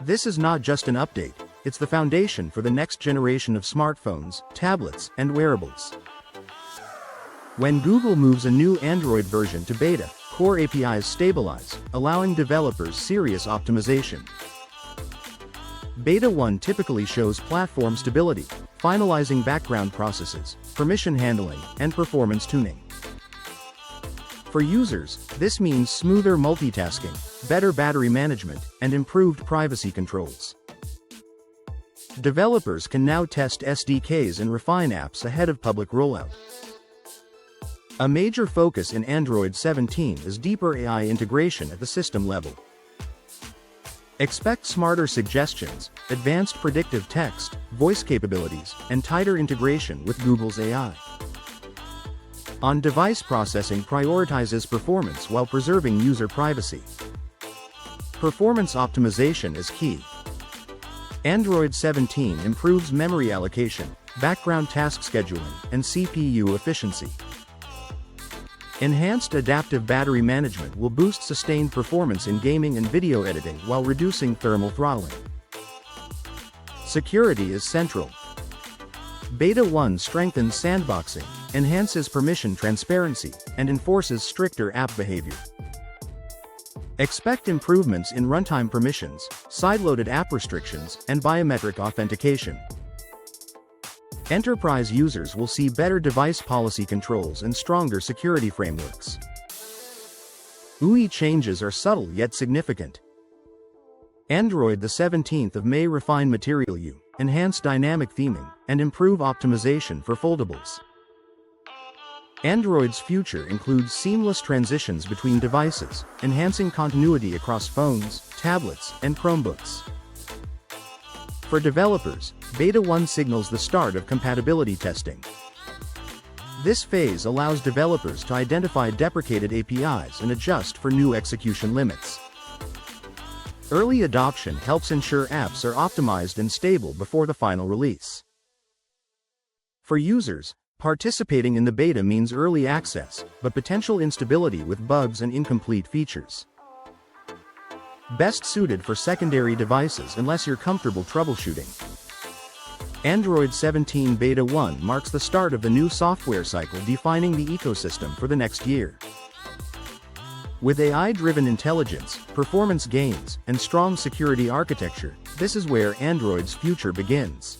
This is not just an update, it's the foundation for the next generation of smartphones, tablets, and wearables. When Google moves a new Android version to beta, core APIs stabilize, allowing developers serious optimization. Beta 1 typically shows platform stability, finalizing background processes, permission handling, and performance tuning. For users, this means smoother multitasking, better battery management, and improved privacy controls. Developers can now test SDKs and refine apps ahead of public rollout. A major focus in Android 17 is deeper AI integration at the system level. Expect smarter suggestions, advanced predictive text, voice capabilities, and tighter integration with Google's AI. On-device processing prioritizes performance while preserving user privacy. Performance optimization is key. Android 17 improves memory allocation, background task scheduling, and CPU efficiency. Enhanced adaptive battery management will boost sustained performance in gaming and video editing while reducing thermal throttling. Security is central. Beta 1 strengthens sandboxing, enhances permission transparency, and enforces stricter app behavior. Expect improvements in runtime permissions, sideloaded app restrictions, and biometric authentication. Enterprise users will see better device policy controls and stronger security frameworks. UI changes are subtle yet significant. Android the 17th of May refine Material UI, enhance dynamic theming, and improve optimization for foldables. Android's future includes seamless transitions between devices, enhancing continuity across phones, tablets, and Chromebooks. For developers, Beta 1 signals the start of compatibility testing. This phase allows developers to identify deprecated APIs and adjust for new execution limits. Early adoption helps ensure apps are optimized and stable before the final release. For users, participating in the beta means early access, but potential instability with bugs and incomplete features. Best suited for secondary devices unless you're comfortable troubleshooting. Android 17 Beta 1 marks the start of the new software cycle defining the ecosystem for the next year. With AI-driven intelligence, performance gains, and strong security architecture, this is where Android's future begins.